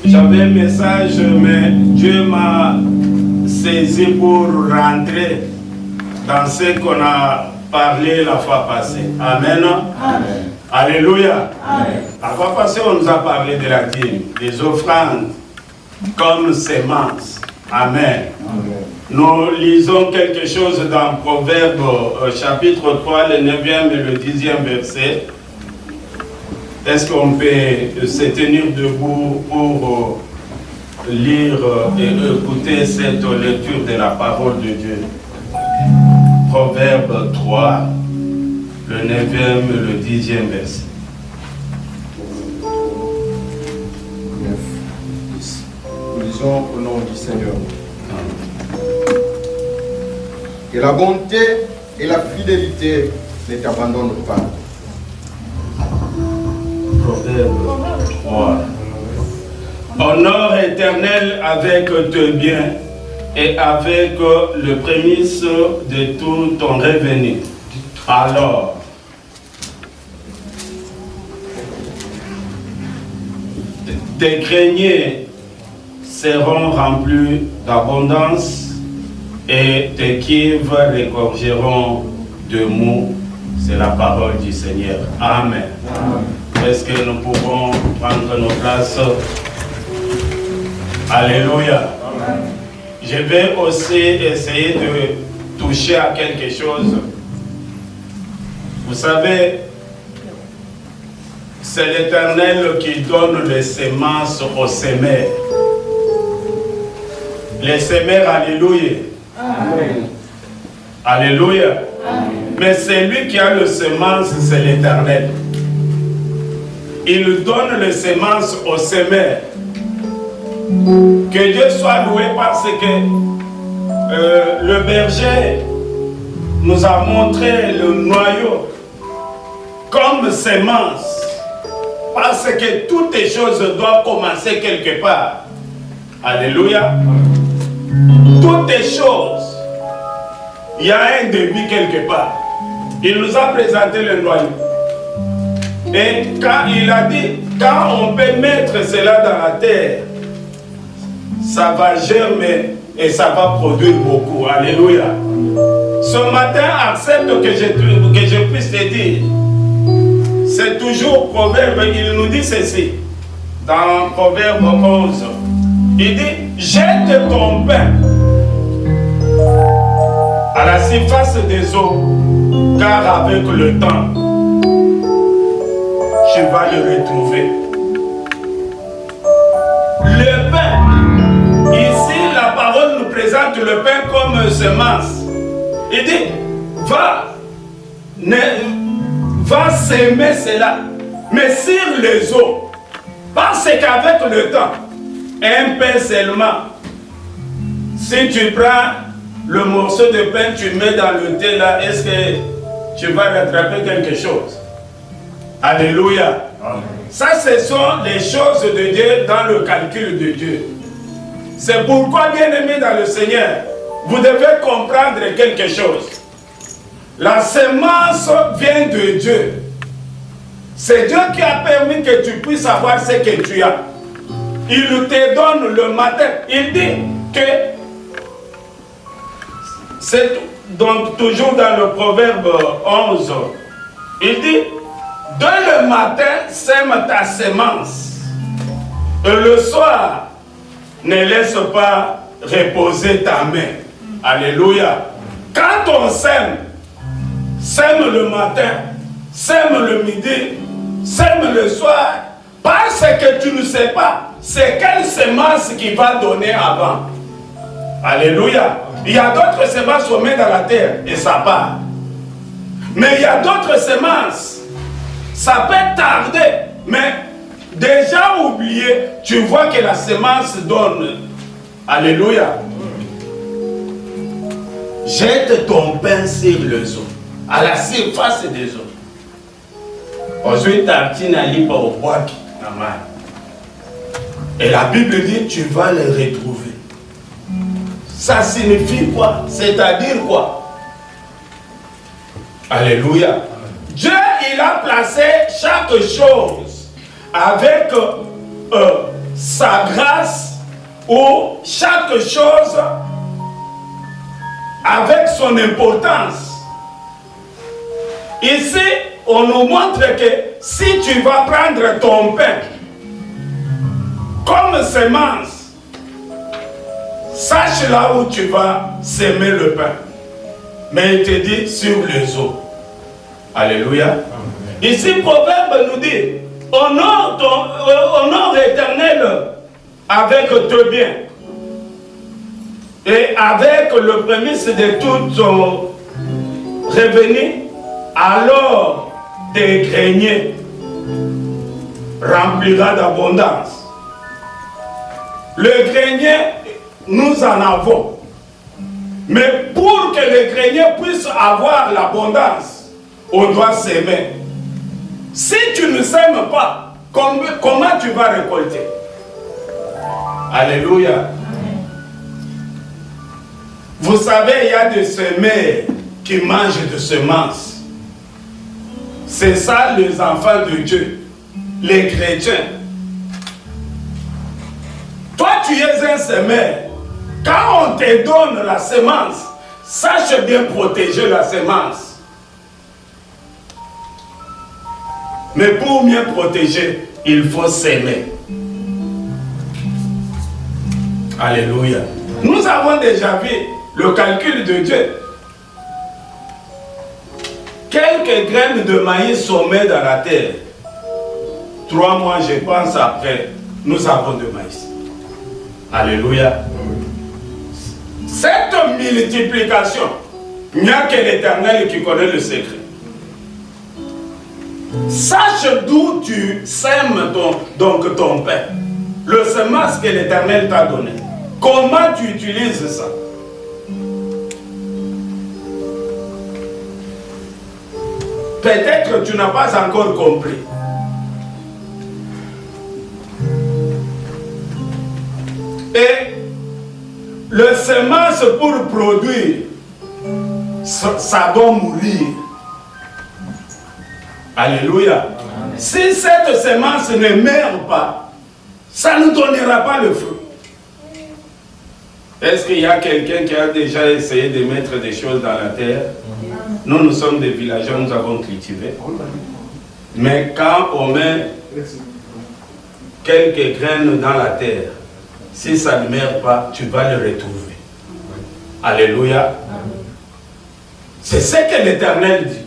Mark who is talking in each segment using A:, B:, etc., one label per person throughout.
A: J'avais un message, mais Dieu m'a saisi pour rentrer dans ce qu'on a parlé la fois passée. Amen. Amen. Alléluia. Amen. La fois passée, on nous a parlé de la dîme, des offrandes comme sémence. Amen. Amen. Nous lisons quelque chose dans Proverbe chapitre 3, le 9e et le 10e verset. Est-ce qu'on peut se tenir debout pour lire et écouter cette lecture de la parole de Dieu? Proverbe 3, le 9e et le 10e verset.
B: 9, 10. Nous lisons au nom du Seigneur. Que la bonté et la fidélité ne t'abandonnent pas.
A: Proverbe 3. Honore éternel avec tes biens et avec le prémisse de tout ton revenu. Alors, tes greniers seront remplis d'abondance et tes cuves regorgeront de mou. C'est la parole du Seigneur. Amen. Amen. Est-ce que nous pouvons prendre nos places? Alléluia. Amen. Je vais aussi essayer de toucher à quelque chose. Vous savez, c'est l'Éternel qui donne les semences aux semeurs. Les semeurs, alléluia. Amen. Alléluia. Amen. Mais c'est lui qui a le semence, c'est l'Éternel. Il donne les semences aux semeurs. Que Dieu soit loué parce que le berger nous a montré le noyau comme semence. Parce que toutes les choses doivent commencer quelque part. Alléluia. Toutes les choses, il y a un début quelque part. Il nous a présenté le noyau. Et quand il a dit, quand on peut mettre cela dans la terre, ça va germer et ça va produire beaucoup. Alléluia. Ce matin, accepte que je puisse te dire, c'est toujours Proverbe, il nous dit ceci, dans Proverbe 11, il dit, jette ton pain à la surface des eaux, car avec le temps, tu vas le retrouver. Le pain, ici la parole nous présente le pain comme semence. Il dit, va s'aimer cela, mais sur les eaux, parce qu'avec le temps, un pain seulement, si tu prends le morceau de pain, tu mets dans le thé là, est-ce que tu vas rattraper quelque chose? Alléluia. Amen. Ça, ce sont les choses de Dieu dans le calcul de Dieu. C'est pourquoi, bien-aimés dans le Seigneur, vous devez comprendre quelque chose. La semence vient de Dieu. C'est Dieu qui a permis que tu puisses savoir ce que tu as. Il te donne le matin. Il dit que c'est donc toujours dans le Proverbe 11. Il dit, dès le matin, sème ta semence. Et le soir, ne laisse pas reposer ta main. Alléluia. Quand on sème le matin, sème le midi, sème le soir, parce que tu ne sais pas c'est quelle semence qui va donner avant. Alléluia. Il y a d'autres semences qu'on met dans la terre et ça part. Mais il y a d'autres semences, ça peut tarder, mais déjà oublié, tu vois que la semence donne. Alléluia. Jette ton pain sur les eaux, à la surface des eaux. Ensuite, tartine à l'île au bois. Et la Bible dit, tu vas les retrouver. Ça signifie quoi? C'est-à-dire quoi? Alléluia. Dieu, il a placé chaque chose avec sa grâce ou chaque chose avec son importance. Ici, on nous montre que si tu vas prendre ton pain comme semence, sache là où tu vas semer le pain. Mais il te dit sur les eaux. Alléluia. Amen. Ici, Proverbe nous dit, honore l'Éternel avec tes biens et avec le prémisse de tout ton revenu, alors tes greniers remplira d'abondance. Le grenier, nous en avons. Mais pour que le grenier puisse avoir l'abondance, on doit s'aimer. Si tu ne s'aimes pas, comment tu vas récolter? Alléluia. Vous savez, il y a des semeurs qui mangent de semences. C'est ça les enfants de Dieu, les chrétiens. Toi, tu es un semeur. Quand on te donne la semence, sache bien protéger la semence. Mais pour mieux protéger, il faut s'aimer. Alléluia. Nous avons déjà vu le calcul de Dieu. Quelques graines de maïs sont mises dans la terre. 3 mois, je pense, après, nous avons de maïs. Alléluia. Cette multiplication, il n'y a que l'Éternel qui connaît le secret. Sache d'où tu sèmes ton pain. Le semence que l'Éternel t'a donné. Comment tu utilises ça? Peut-être que tu n'as pas encore compris. Et le semence pour produire, ça doit mourir. Alléluia. Si cette semence ne meurt pas, ça ne donnera pas le fruit. Est-ce qu'il y a quelqu'un qui a déjà essayé de mettre des choses dans la terre? Nous sommes des villageois, nous avons cultivé. Mais quand on met quelques graines dans la terre, si ça ne meurt pas, tu vas le retrouver. Alléluia. C'est ce que l'Éternel dit.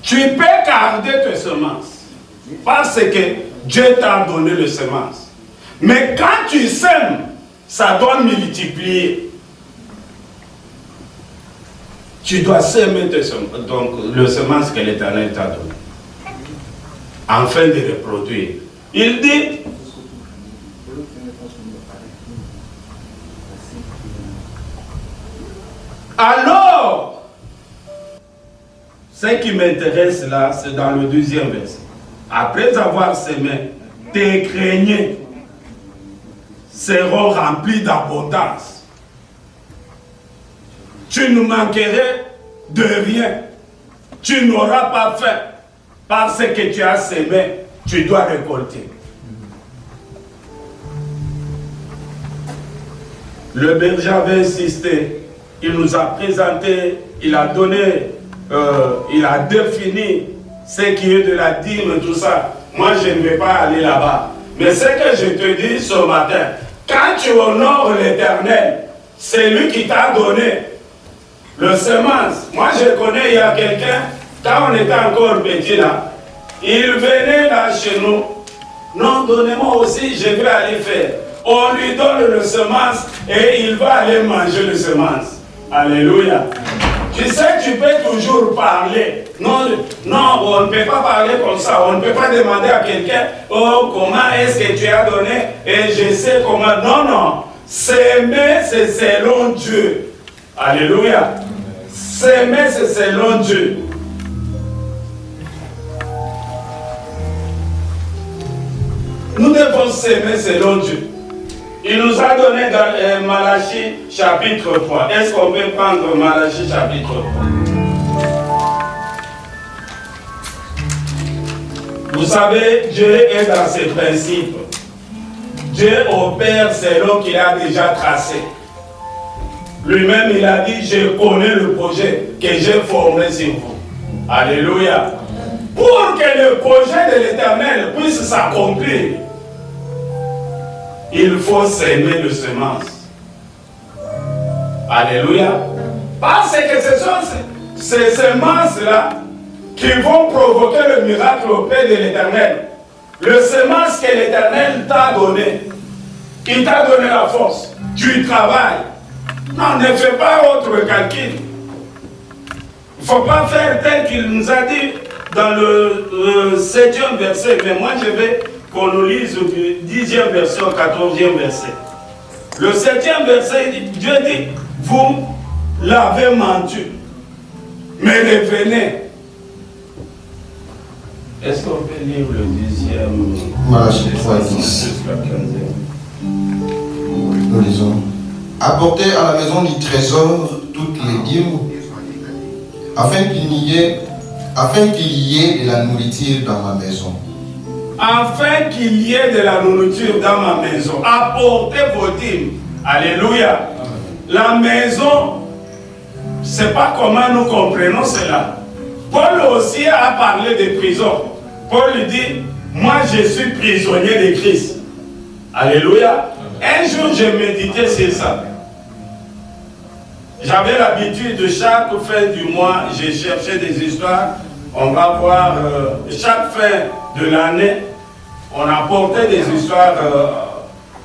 A: Tu peux garder tes semences parce que Dieu t'a donné les semences. Mais quand tu sèmes, ça doit multiplier. Tu dois s'aimer donc le semence que l'Éternel t'a donné, afin de reproduire. Il dit, alors, ce qui m'intéresse là, c'est dans le 2e verset. Après avoir semé, tes greniers seront remplis d'abondance. Tu ne manquerais de rien. Tu n'auras pas faim. Parce que tu as semé, tu dois récolter. Le berger avait insisté. Il nous a présenté, il a donné, il a défini ce qui est de la dîme, tout ça. Moi, je ne vais pas aller là-bas. Mais ce que je te dis ce matin, quand tu honores l'Éternel, c'est lui qui t'a donné le semence. Moi, je connais, il y a quelqu'un, quand on était encore petit là, il venait là chez nous. Non, donnez-moi aussi, je vais aller faire. On lui donne le semence et il va aller manger le semence. Alléluia. Tu sais, tu peux toujours parler. Non, on ne peut pas parler comme ça. On ne peut pas demander à quelqu'un, oh, comment est-ce que tu as donné et je sais comment. Non. S'aimer, c'est selon Dieu. Alléluia. S'aimer, c'est selon Dieu. Nous devons s'aimer selon Dieu. Il nous a donné dans Malachie chapitre 3. Est-ce qu'on peut prendre Malachie chapitre 3? Vous savez, Dieu est dans ses principes. Dieu opère selon qu'il a déjà tracé. Lui-même, il a dit, je connais le projet que j'ai formé sur vous. Alléluia. Pour que le projet de l'Éternel puisse s'accomplir, il faut s'aimer le semence. Alléluia. Parce que ce sont ces semences-là qui vont provoquer le miracle auprès de l'Éternel. Le semence que l'Éternel t'a donné, il t'a donné la force. Tu travailles. Non, ne fais pas autre calcul. Il ne faut pas faire tel qu'il nous a dit dans le 7e verset. Mais moi, je vais qu'on nous lise du 10e verset au 14e verset. Le 7e verset, Dieu dit, vous l'avez menti, mais revenez. Est-ce qu'on peut lire le 10e?
B: Malachie 3:10. Nous lisons. Apportez à la maison du trésor toutes les dîmes, afin qu'il y ait de la nourriture dans ma maison.
A: Afin qu'il y ait de la nourriture dans ma maison. Apportez vos dîmes. Alléluia. La maison, c'est pas comment nous comprenons cela. Paul aussi a parlé de prison. Paul lui dit, moi je suis prisonnier de Christ. Alléluia. Un jour je méditais sur ça. J'avais l'habitude de chaque fin du mois, j'ai cherché des histoires. On va voir, chaque fin de l'année, on apportait des histoires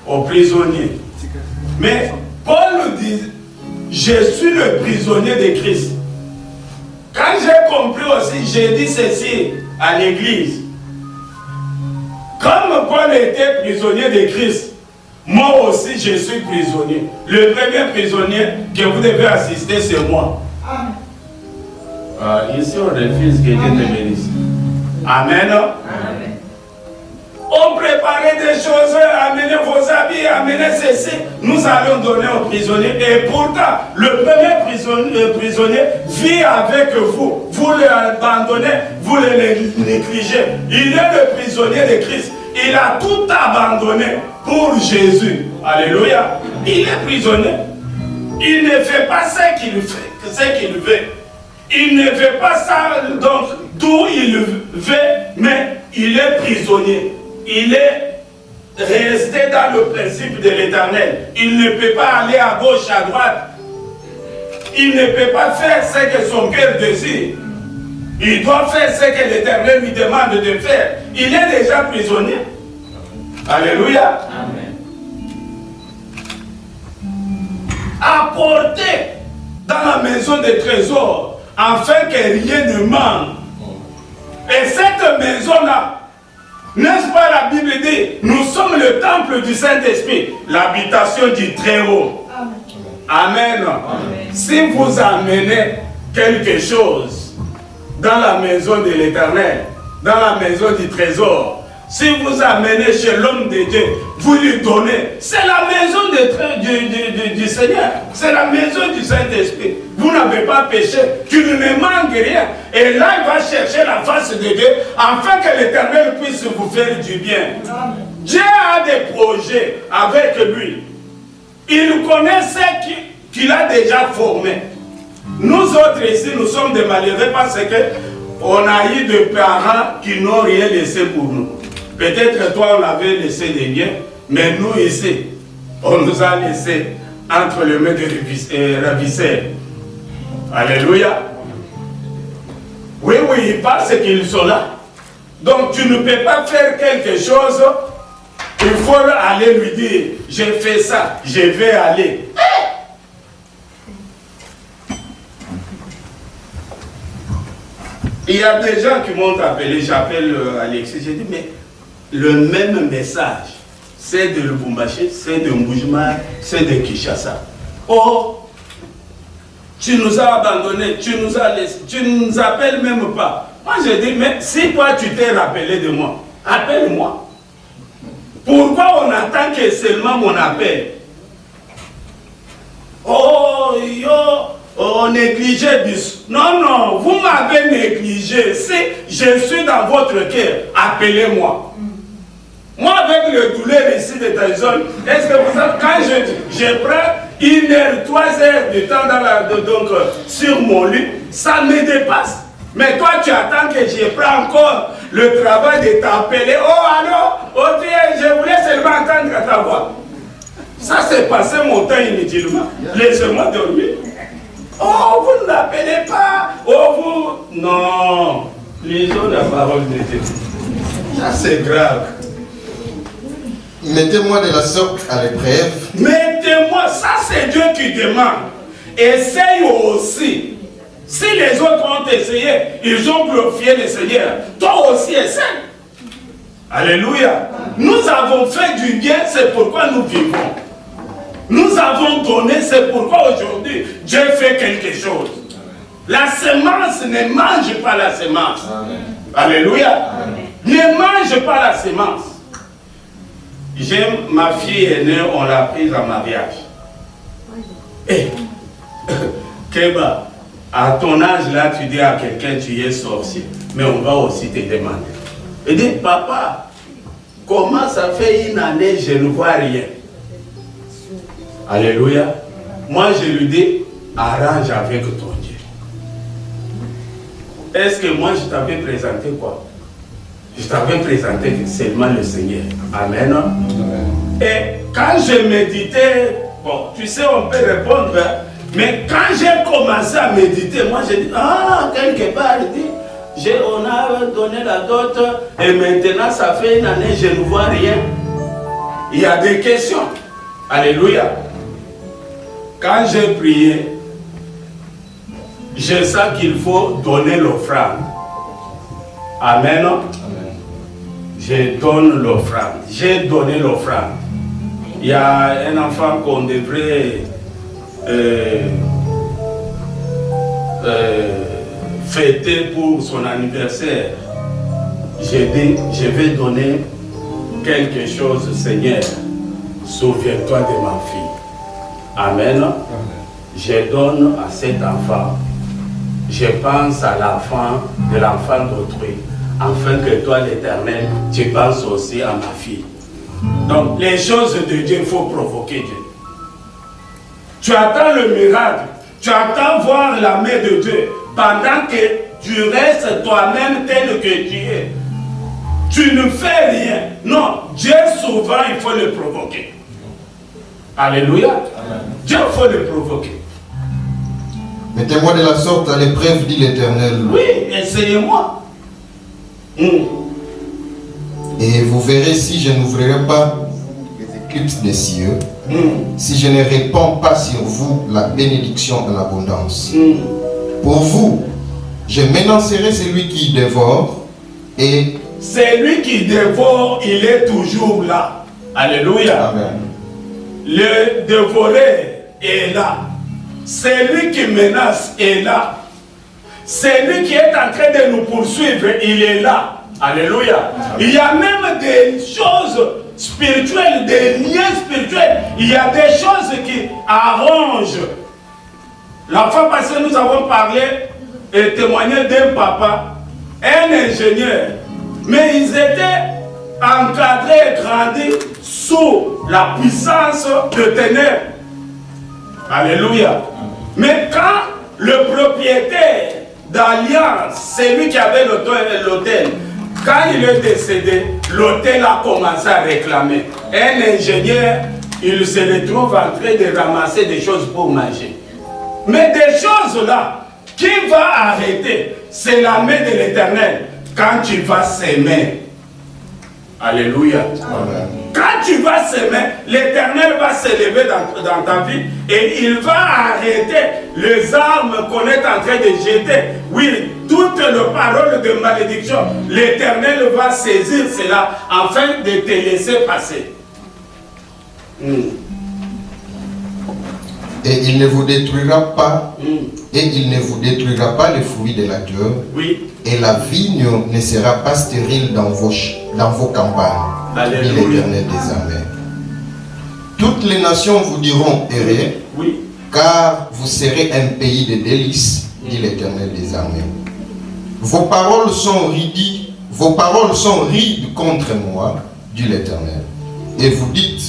A: aux prisonniers. Mais Paul dit, je suis le prisonnier de Christ. Quand j'ai compris aussi, j'ai dit ceci à l'église. Comme Paul était prisonnier de Christ, moi aussi je suis prisonnier. Le premier prisonnier que vous devez assister, c'est moi. Ici on refuse que Dieu te bénisse. Amen. Amen. On préparait des choses, amenez vos habits, amenez ceci. Nous allons donner aux prisonniers. Et pourtant, le premier prisonnier vit avec vous. Vous l'abandonnez, vous le négligez. Il est le prisonnier de Christ. Il a tout abandonné pour Jésus. Alléluia. Il est prisonnier. Il ne fait pas ce qu'il fait, ce qu'il veut. Il ne fait pas ça donc d'où il veut, mais il est prisonnier. Il est resté dans le principe de l'Éternel. Il ne peut pas aller à gauche, à droite. Il ne peut pas faire ce que son cœur désire. Il doit faire ce que l'Éternel lui demande de faire. Il est déjà prisonnier. Alléluia. Amen. Apportez dans la maison des trésors afin que rien ne manque. Et cette maison-là, n'est-ce pas, la Bible dit, nous sommes le temple du Saint-Esprit, l'habitation du Très-Haut. Amen. Amen. Si vous amenez quelque chose dans la maison de l'Éternel, dans la maison du trésor, si vous amenez chez l'homme de Dieu, vous lui donnez, c'est la maison du Seigneur, c'est la maison du Saint-Esprit. Vous n'avez pas péché, tu ne me manques rien. Et là, il va chercher la face de Dieu, afin que l'Éternel puisse vous faire du bien. Amen. Dieu a des projets avec lui. Il connaît ce qu'il a déjà formé. Nous autres ici, nous sommes des malheureux parce qu'on a eu des parents qui n'ont rien laissé pour nous. Peut-être toi, on avait laissé des biens, mais nous ici, on nous a laissé entre les mains de ravisseurs. Alléluia. Oui, parce qu'ils sont là. Donc tu ne peux pas faire quelque chose, il faut aller lui dire, j'ai fait ça, je vais aller. Il y a des gens qui m'ont appelé, j'appelle Alexis, j'ai dit, mais le même message, c'est de Lubumbashi, c'est de Mboujima, c'est de Kinshasa. Oh, tu nous as abandonnés, tu nous as laissés, tu ne nous appelles même pas. Moi je dis, mais si toi tu t'es rappelé de moi, appelle-moi. Pourquoi on attend que seulement mon appel? Oh, oh, négligé bis. Non, non, vous m'avez négligé. Si je suis dans votre cœur, appelez-moi. Moi, avec le douleur ici de ta zone, est-ce que vous savez, quand je prends 1 heure, 3 heures de temps donc, sur mon lit, ça me dépasse. Mais toi, tu attends que je prenne encore le travail de t'appeler. Oh, allô, oh, je voulais seulement entendre ta voix. Ça, c'est passé mon temps inutilement. Laissez-moi dormir. Oh, vous ne l'appelez pas. Oh, vous... Non. Lisons la parole de Dieu. Ça, c'est grave.
B: Mettez-moi de la sorte à l'épreuve.
A: Mettez-moi, ça c'est Dieu qui demande. Essaye aussi. Si les autres ont essayé, ils ont glorifié le Seigneur. Toi aussi essaye. Alléluia. Nous avons fait du bien, c'est pourquoi nous vivons. Nous avons donné, c'est pourquoi aujourd'hui Dieu fait quelque chose. La semence, ne mange pas la semence. Alléluia. Ne mange pas la semence. J'aime ma fille aînée, on l'a prise en mariage. Et, Keba, à ton âge là, tu dis à quelqu'un, tu es sorcier. Mais on va aussi te demander. Et dit, papa, comment ça fait 1 année, je ne vois rien? Alléluia. Moi, je lui dis, arrange avec ton Dieu. Est-ce que moi, je t'avais présenté quoi? Je t'avais présenté seulement le Seigneur. Amen. Et quand je méditais, bon, tu sais, on peut répondre, hein, mais quand j'ai commencé à méditer, moi j'ai dit, ah, quelque part, il dit, on a donné la dot, et maintenant ça fait 1 année, je ne vois rien. Il y a des questions. Alléluia. Quand j'ai prié, je sens qu'il faut donner l'offrande. Amen. Je donne l'offrande. J'ai donné l'offrande. Il y a un enfant qu'on devrait fêter pour son anniversaire. J'ai dit, je vais donner quelque chose, Seigneur. Souviens-toi de ma fille. Amen. Je donne à cet enfant. Je pense à l'enfant de l'enfant d'autrui. Afin que toi, l'Éternel, tu penses aussi à ma fille. Donc, les choses de Dieu, il faut provoquer Dieu. Tu attends le miracle, tu attends voir la main de Dieu, pendant que tu restes toi-même tel que tu es. Tu ne fais rien. Non, Dieu souvent, il faut le provoquer. Alléluia. Amen. Dieu, il faut le provoquer.
B: Mettez-moi de la sorte à l'épreuve, dit l'Éternel.
A: Oui, essayez-moi.
B: Et vous verrez si je n'ouvrirai pas les éclipses des cieux, si je ne répands pas sur vous la bénédiction en abondance. Pour vous, je m'énoncerai celui qui dévore, et
A: celui qui dévore, il est toujours là. Alléluia.
B: Amen.
A: Le dévoreur est là. Celui qui menace est là. Celui qui est en train de nous poursuivre, il est là. Alléluia. Il y a même des choses spirituelles, des liens spirituels. Il y a des choses qui arrangent. La fois passée, nous avons parlé et témoigné d'un papa, un ingénieur. Mais ils étaient encadrés et grandis sous la puissance de ténèbres. Alléluia. Mais quand le propriétaire d'Alliance, c'est lui qui avait l'hôtel, quand il est décédé, l'hôtel a commencé à réclamer. Un ingénieur, il se retrouve en train de ramasser des choses pour manger. Mais des choses là, qui va arrêter? C'est la main de l'Éternel. Quand tu vas s'aimer. Alléluia. Amen. Quand tu vas s'aimer, l'Éternel va s'élever dans ta vie et il va arrêter les armes qu'on est en train de jeter. Oui, toutes les paroles de malédiction, l'Éternel va saisir cela afin de te laisser passer.
B: Et il ne vous détruira pas, et il ne vous détruira pas les fruits de la terre. Oui. Et la vigne ne sera pas stérile dans vos campagnes, dit l'Éternel des armées. Toutes les nations vous diront errez, oui. car vous serez un pays de délices, dit l'Éternel des armées. Vos paroles sont rides contre moi, dit l'Éternel. Et vous dites,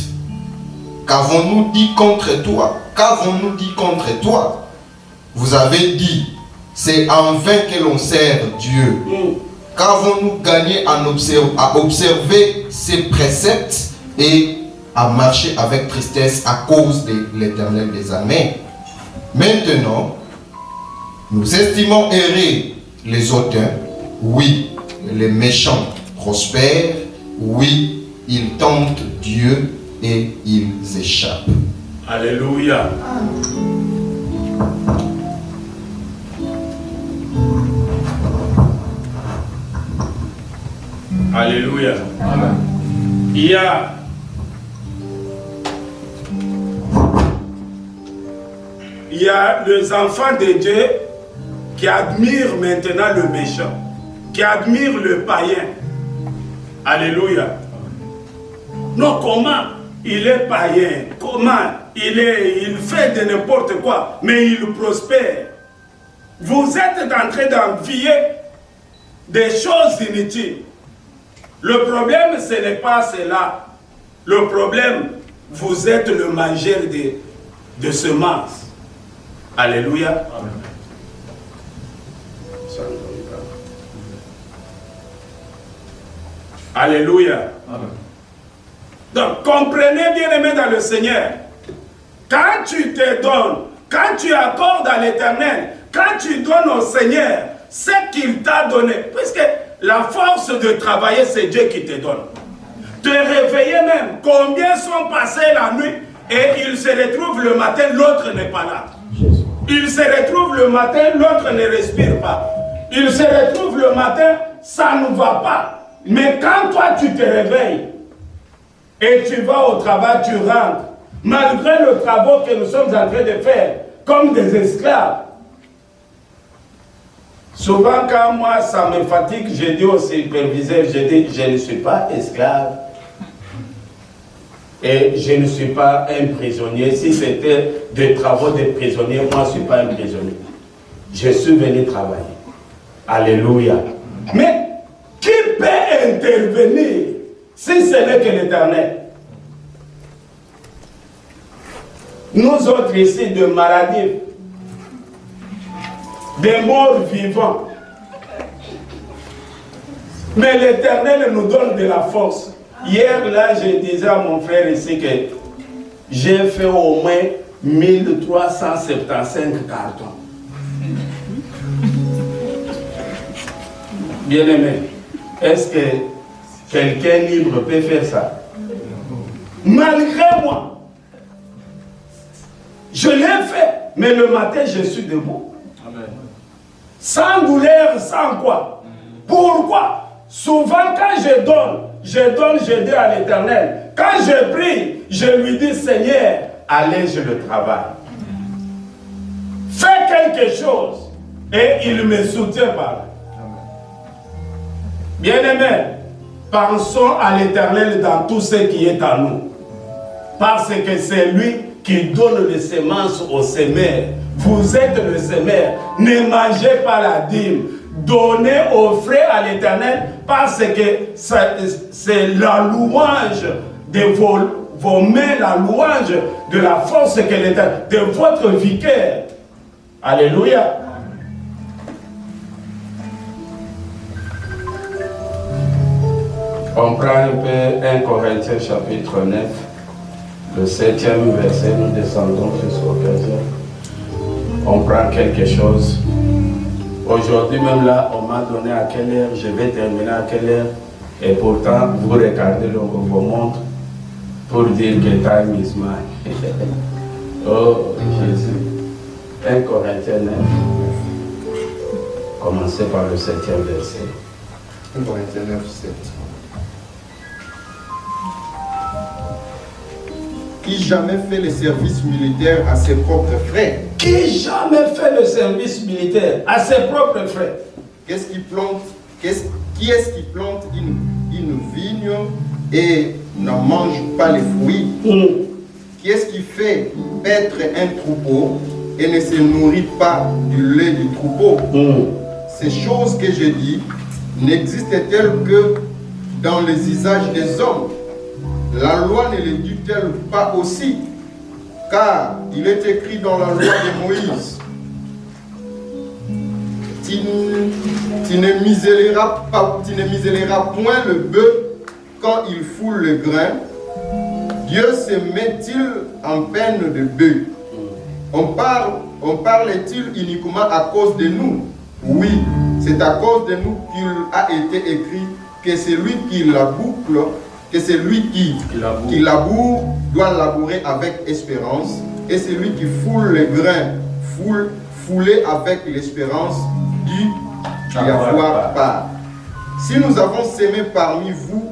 B: qu'avons-nous dit contre toi? Qu'avons-nous dit contre toi? Vous avez dit, c'est en vain que l'on sert Dieu. Qu'avons-nous gagné à observer ses préceptes et à marcher avec tristesse à cause de l'Éternel des armées? Maintenant, nous estimons errer les hautains. Oui, les méchants prospèrent. Oui, ils tentent Dieu et ils échappent.
A: Alléluia. Alléluia. Amen. Il y a les enfants de Dieu qui admirent maintenant le méchant, qui admirent le païen. Alléluia. Non, comment il est païen, comment il fait de n'importe quoi, mais il prospère. Vous êtes en train d'envier des choses inutiles. Le problème, ce n'est pas cela. Le problème, vous êtes le mangeur de semences. Alléluia. Amen. Alléluia. Amen. Donc, comprenez bien aimé dans le Seigneur. Quand tu te donnes, quand tu accordes à l'Éternel, quand tu donnes au Seigneur ce qu'il t'a donné, puisque la force de travailler, c'est Dieu qui te donne. Te réveiller même. Combien sont passés la nuit et ils se retrouvent le matin, l'autre n'est pas là. Ils se retrouvent le matin, l'autre ne respire pas. Ils se retrouvent le matin, ça ne va pas. Mais quand toi tu te réveilles et tu vas au travail, tu rentres, malgré le travail que nous sommes en train de faire, comme des esclaves. Souvent quand moi ça me fatigue, je dis au superviseur, je dis, je ne suis pas esclave. Et je ne suis pas un prisonnier. Si c'était des travaux de prisonniers, moi je ne suis pas un prisonnier. Je suis venu travailler. Alléluia. Mais qui peut intervenir si ce n'est que l'Éternel? Nous autres ici de maladies, des morts vivants. Mais l'Éternel nous donne de la force. Hier, là, je disais à mon frère ici que j'ai fait au moins 1375 cartons. Bien aimé, est-ce que quelqu'un libre peut faire ça? Malgré moi, je l'ai fait, mais le matin, je suis debout. Amen. Sans douleur, sans quoi? Pourquoi? Souvent, quand je dis à l'Éternel. Quand je prie, je lui dis, Seigneur, allège le travail. Fais quelque chose. Et il me soutient par là. Bien-aimés, pensons à l'Éternel dans tout ce qui est à nous. Parce que c'est lui qui donne les semences aux semeurs. Vous êtes le semeur. Ne mangez pas la dîme. Donnez, offrez à l'Éternel parce que c'est la louange de vos mains, la louange de la force que l'Éternel, de votre vicaire. Alléluia. On prend un peu 1 Corinthiens chapitre 9, le 7e verset, nous descendons jusqu'au 15e. On prend quelque chose. Aujourd'hui même là, on m'a donné à quelle heure, je vais terminer à quelle heure. Et pourtant, vous regardez vos montres pour dire que time is mine. Oh Jésus. 1 Corinthiens 9. Commencez par le 7e verset.
B: 1 Corinthiens 9, 7. Qui jamais fait le service militaire à ses propres frais?
A: Qui jamais fait le service militaire à ses propres frais?
B: Qui est-ce qui plante une vigne et n'en mange pas les fruits?
C: Qui est-ce qui fait paître un troupeau et ne se nourrit pas du lait du troupeau? Ces choses que je dis n'existent-elles que dans les usages des hommes? La loi ne les dit-elle pas aussi? Car il est écrit dans la loi de Moïse, tu ne muselleras point le bœuf quand il foule le grain. Dieu se met-il en peine de bœuf? On parle-t-il uniquement à cause de nous? Oui, c'est à cause de nous qu'il a été écrit que celui qui laboure doit labourer avec espérance, et celui qui foule le grain fouler avec l'espérance d'y avoir part. Si nous avons sémé parmi vous